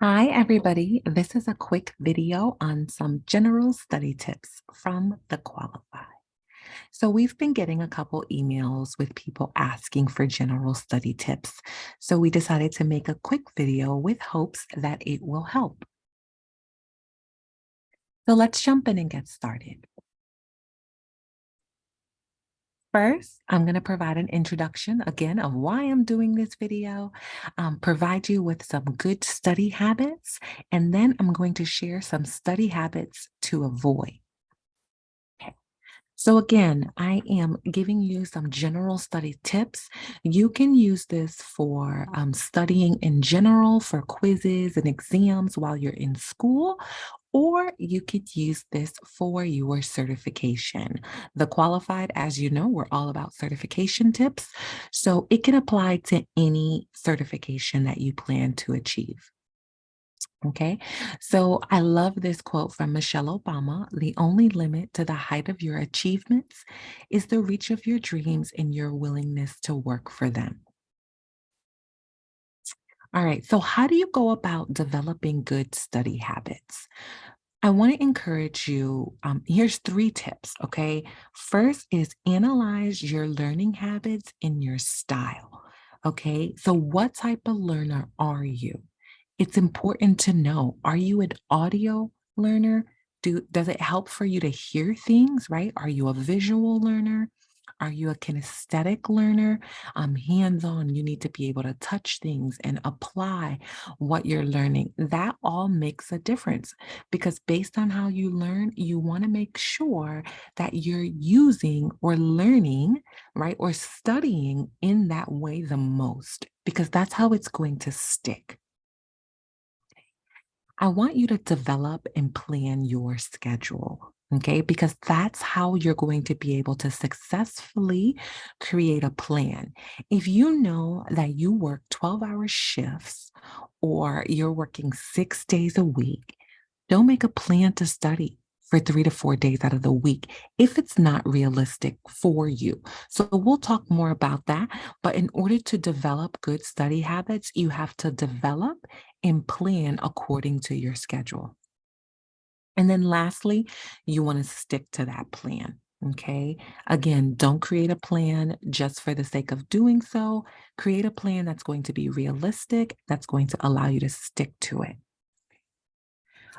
Hi, everybody. This is a quick video on some general study tips from the Qualify. So, we've been getting a couple emails with people asking for general study tips. So, we decided to make a quick video with hopes that it will help. So, let's jump in and get started. First, I'm going to provide an introduction again of why I'm doing this video, provide you with some good study habits, and then I'm going to share some study habits to avoid. Okay. So again, I am giving you some general study tips. You can use this for studying in general for quizzes and exams while you're in school, or you could use this for your certification. The Qualified, as you know, we're all about certification tips. So it can apply to any certification that you plan to achieve. Okay, so I love this quote from Michelle Obama. The only limit to the height of your achievements is the reach of your dreams and your willingness to work for them. All right, so how do you go about developing good study habits? I want to encourage you. Here's three tips. Okay, first is analyze your learning habits and your style. Okay, so what type of learner are you? It's important to know, are you an audio learner? Does it help for you to hear things, right? Are you a visual learner? Are you a kinesthetic learner? Hands-on, you need to be able to touch things and apply what you're learning. That all makes a difference because based on how you learn, you want to make sure that you're using or learning, right, or studying in that way the most because that's how it's going to stick. I want you to develop and plan your schedule. Okay, because that's how you're going to be able to successfully create a plan. If you know that you work 12-hour shifts or you're working 6 days a week, don't make a plan to study for 3 to 4 days out of the week if it's not realistic for you. So, we'll talk more about that. But in order to develop good study habits, you have to develop and plan according to your schedule. And then lastly, you want to stick to that plan. Okay. Again, don't create a plan just for the sake of doing so. Create a plan that's going to be realistic, that's going to allow you to stick to it.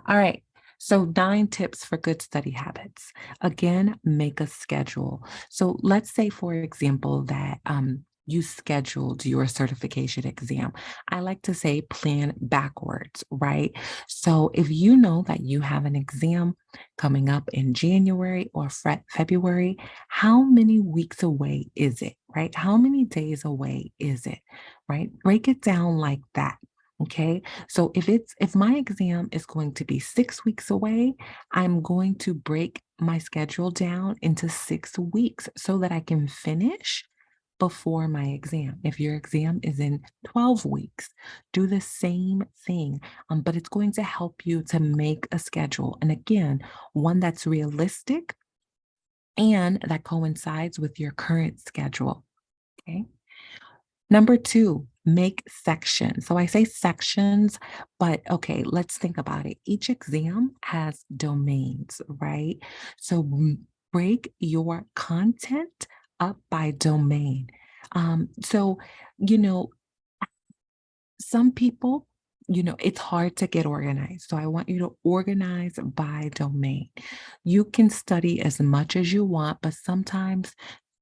All right. So, 9 tips for good study habits. Again, make a schedule. So, let's say, for example, that you scheduled your certification exam. I like to say plan backwards, right? So, if you know that you have an exam coming up in January or February, how many weeks away is it, right? How many days away is it, right? Break it down like that. Okay. So if my exam is going to be 6 weeks away, I'm going to break my schedule down into 6 weeks so that I can finish before my exam. If your exam is in 12 weeks, do the same thing. But it's going to help you to make a schedule. And again, one that's realistic and that coincides with your current schedule. Okay. Number two, make sections. So I say sections, but okay, let's think about it. Each exam has domains, right? So break your content up by domain. So, you know, some people, it's hard to get organized. So I want you to organize by domain. You can study as much as you want, but sometimes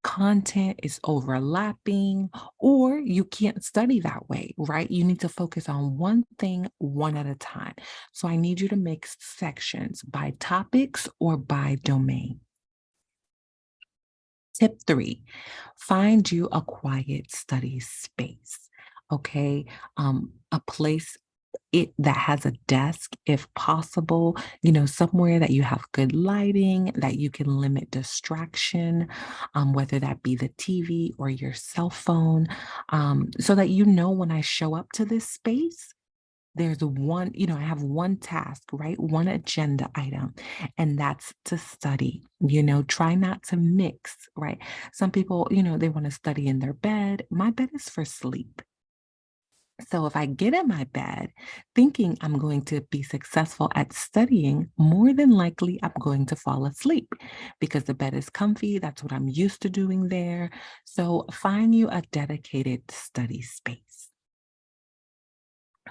content is overlapping or you can't study that way, right? You need to focus on one thing one at a time. So I need you to make sections by topics or by domain. Tip three, find you a quiet study space. Okay. A place that has a desk if possible, somewhere that you have good lighting, that you can limit distraction, whether that be the TV or your cell phone, so that when I show up to this space, there's one, I have one task, right? One agenda item, and that's to study. Try not to mix, right? Some people, they want to study in their bed. My bed is for sleep. So if I get in my bed thinking I'm going to be successful at studying, more than likely I'm going to fall asleep because the bed is comfy. That's what I'm used to doing there. So find you a dedicated study space.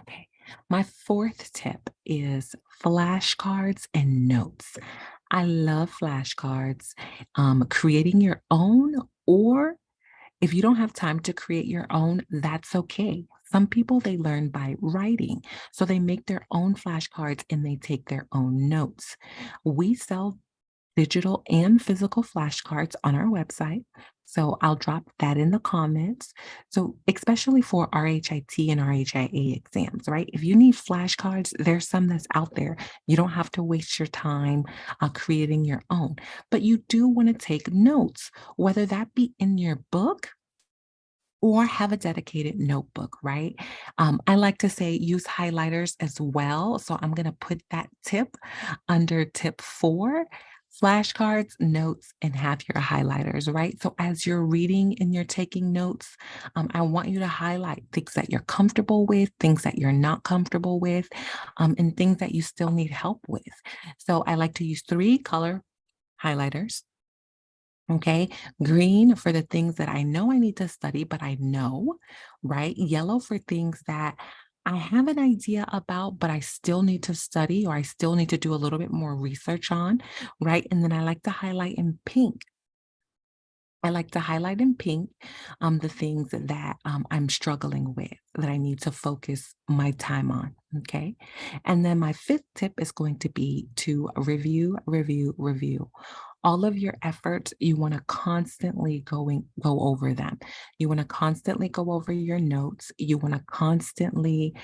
Okay. My fourth tip is flashcards and notes. I love flashcards. Creating your own, or if you don't have time to create your own, that's okay. Some people, they learn by writing. So they make their own flashcards and they take their own notes. We sell digital and physical flashcards on our website. So I'll drop that in the comments. So, especially for RHIT and RHIA exams, right? If you need flashcards, there's some that's out there. You don't have to waste your time creating your own, but you do want to take notes, whether that be in your book or have a dedicated notebook, right? I like to say use highlighters as well. So I'm going to put that tip under tip 4, flashcards, notes, and have your highlighters, right? So as you're reading and you're taking notes, I want you to highlight things that you're comfortable with, things that you're not comfortable with, and things that you still need help with. So I like to use 3 color highlighters. Okay. Green for the things that I know I need to study, but I know, right? Yellow for things that I have an idea about, but I still need to study or I still need to do a little bit more research on, right? And then I like to highlight in pink. I like to highlight in pink the things that I'm struggling with, that I need to focus my time on. Okay. And then my fifth tip is going to be to review, review, review. All of your efforts, you want to constantly go over them. You want to constantly go over your notes. You want to constantly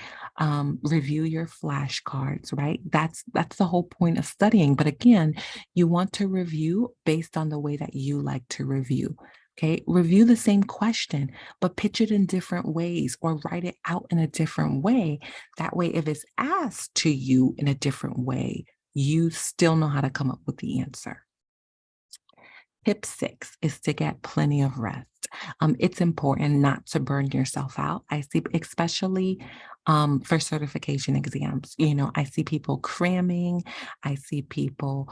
review your flashcards, right? That's the whole point of studying. But again, you want to review based on the way that you like to review. Okay, review the same question, but pitch it in different ways or write it out in a different way. That way, if it's asked to you in a different way, you still know how to come up with the answer. Tip 6 is to get plenty of rest. It's important not to burn yourself out. I see, especially for certification exams. I see people cramming. I see people,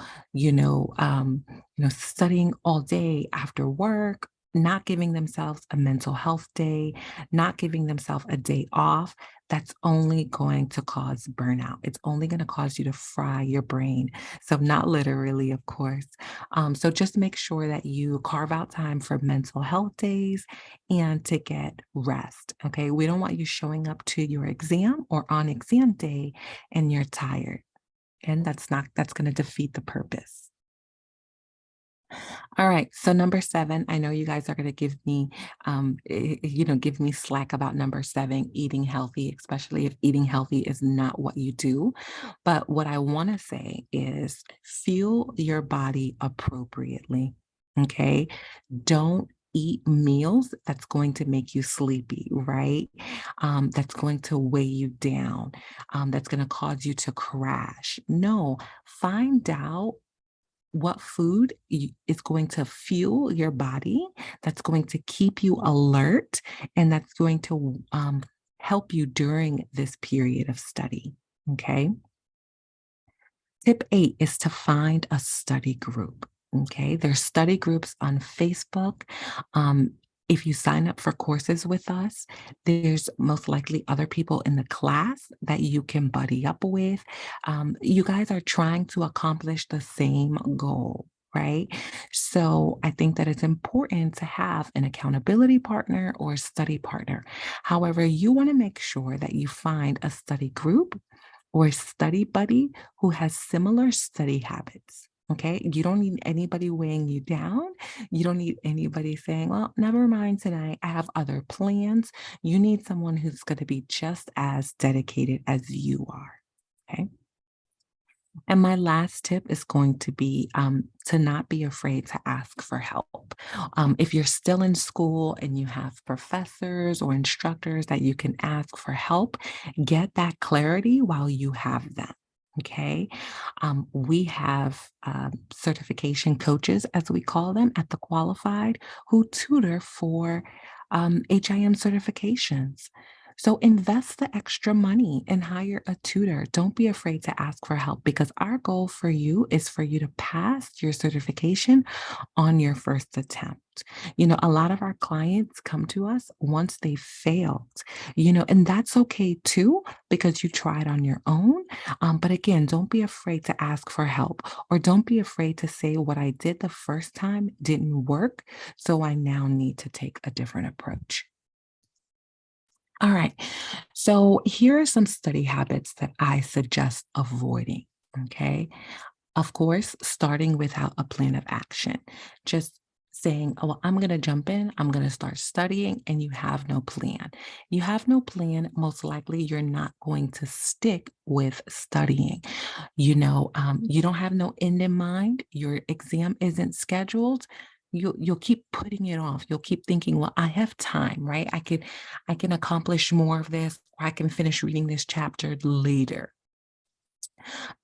studying all day after work, not giving themselves a mental health day, not giving themselves a day off. That's only going to cause burnout. It's only going to cause you to fry your brain. So, not literally, of course. So just make sure that you carve out time for mental health days and to get rest. Okay. We don't want you showing up to your exam or on exam day and you're tired. And that's going to defeat the purpose. All right. So number 7, I know you guys are going to give me, give me slack about number 7, eating healthy, especially if eating healthy is not what you do. But what I want to say is fuel your body appropriately. Okay. Don't eat meals that's going to make you sleepy, right? That's going to weigh you down, that's going to cause you to crash. No, find out what food is going to fuel your body, that's going to keep you alert, and that's going to help you during this period of study. Okay. Tip 8 is to find a study group. Okay. There's study groups on Facebook. Um, if you sign up for courses with us, there's most likely other people in the class that you can buddy up with. You guys are trying to accomplish the same goal, right? So I think that it's important to have an accountability partner or study partner. However, you want to make sure that you find a study group or study buddy who has similar study habits. Okay. You don't need anybody weighing you down. You don't need anybody saying, well, never mind tonight. I have other plans. You need someone who's going to be just as dedicated as you are. Okay. And my last tip is going to be to not be afraid to ask for help. If you're still in school and you have professors or instructors that you can ask for help, get that clarity while you have them. Okay. We have certification coaches, as we call them, at the Qualified, who tutor for HIM certifications. So invest the extra money and hire a tutor. Don't be afraid to ask for help because our goal for you is for you to pass your certification on your first attempt. A lot of our clients come to us once they failed, and that's okay too because you tried on your own. But again, don't be afraid to ask for help or don't be afraid to say what I did the first time didn't work. So I now need to take a different approach. All right. So here are some study habits that I suggest avoiding. Okay. Of course, starting without a plan of action, just saying, oh, I'm going to jump in, I'm going to start studying, and you have no plan. You have no plan, most likely you're not going to stick with studying. You don't have no end in mind, your exam isn't scheduled. You'll keep putting it off. You'll keep thinking, well, I have time, right? I can accomplish more of this, or I can finish reading this chapter later.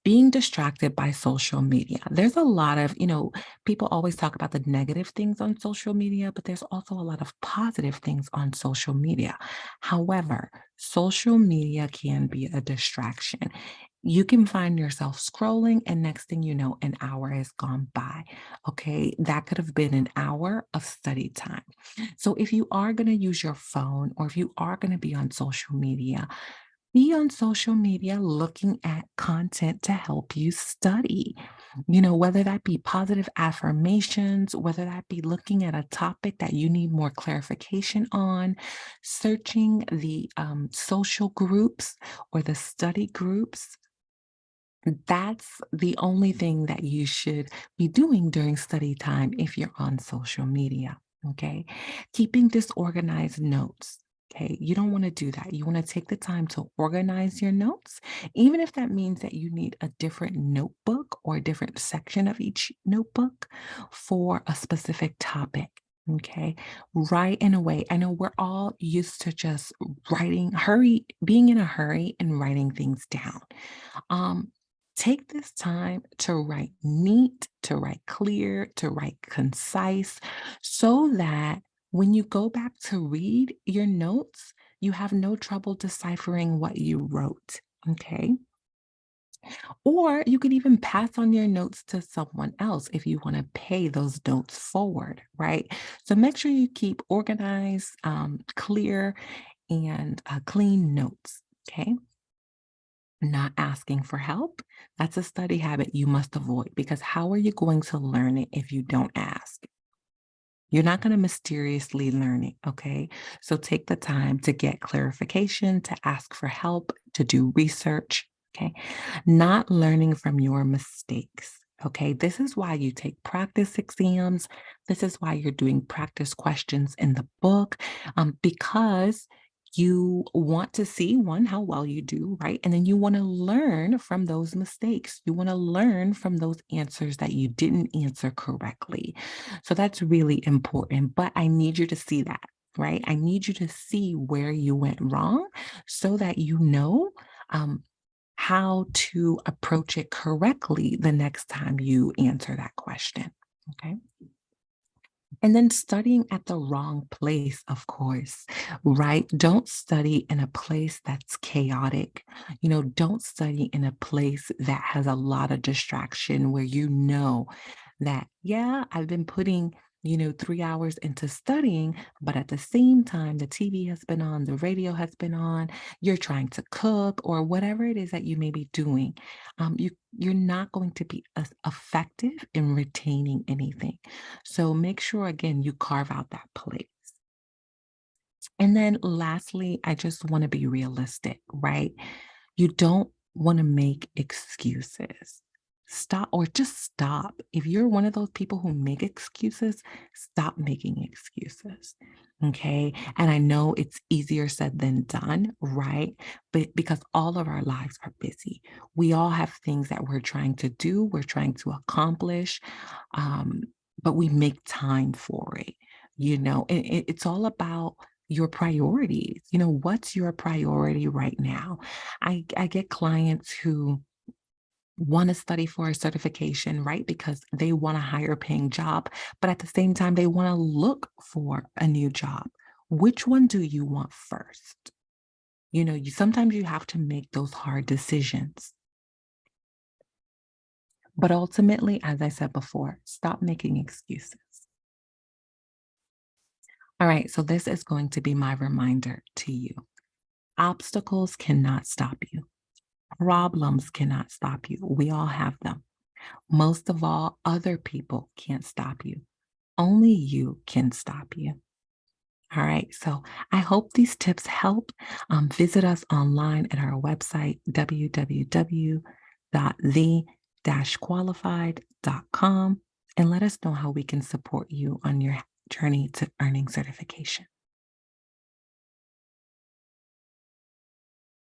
Being distracted by social media. There's a lot of, people always talk about the negative things on social media, but there's also a lot of positive things on social media. However, social media can be a distraction. You can find yourself scrolling, and next thing you know, an hour has gone by. Okay. That could have been an hour of study time. So if you are going to use your phone or if you are going to be on social media, be on social media looking at content to help you study. Whether that be positive affirmations, whether that be looking at a topic that you need more clarification on, searching the social groups or the study groups. That's the only thing that you should be doing during study time if you're on social media. Okay. Keeping disorganized notes. Okay. You don't want to do that. You want to take the time to organize your notes, even if that means that you need a different notebook or a different section of each notebook for a specific topic. Okay. Write in a way. I know we're all used to just being in a hurry and writing things down. Um, Take this time to write neat, to write clear, to write concise, so that when you go back to read your notes, you have no trouble deciphering what you wrote. Okay. Or you could even pass on your notes to someone else if you want to pay those notes forward, right? So make sure you keep organized, clear, and clean notes. Okay. Not asking for help, that's a study habit you must avoid because how are you going to learn it if you don't ask? You're not going to mysteriously learn it, okay? So take the time to get clarification, to ask for help, to do research, okay? Not learning from your mistakes. Okay, this is why you take practice exams. This is why you're doing practice questions in the book, because you want to see one, how well you do, right? And then you want to learn from those mistakes. You want to learn from those answers that you didn't answer correctly. So that's really important. But I need you to see that, right? I need you to see where you went wrong so that you know um, how to approach it correctly the next time you answer that question. Okay. And then studying at the wrong place, of course, right? Don't study in a place that's chaotic. Don't study in a place that has a lot of distraction where you know that, yeah, I've been putting 3 hours into studying, but at the same time, the TV has been on, the radio has been on, you're trying to cook or whatever it is that you may be doing. You're not going to be as effective in retaining anything. So make sure again you carve out that place. And then lastly, I just want to be realistic, right? You don't want to make excuses. Stop or just stop. If you're one of those people who make excuses, stop making excuses. Okay. And I know it's easier said than done, right? But because all of our lives are busy, we all have things that we're trying to do, we're trying to accomplish, um, but we make time for it. It's all about your priorities. What's your priority right now? I get clients who want to study for a certification, right? Because they want a higher paying job, but at the same time, they want to look for a new job. Which one do you want first? Sometimes you have to make those hard decisions. But ultimately, as I said before, stop making excuses. All right, so this is going to be my reminder to you. Obstacles cannot stop you. Problems cannot stop you. We all have them. Most of all, other people can't stop you. Only you can stop you. All right, so I hope these tips help. Visit us online at our website, www.the-qualified.com, and let us know how we can support you on your journey to earning certification.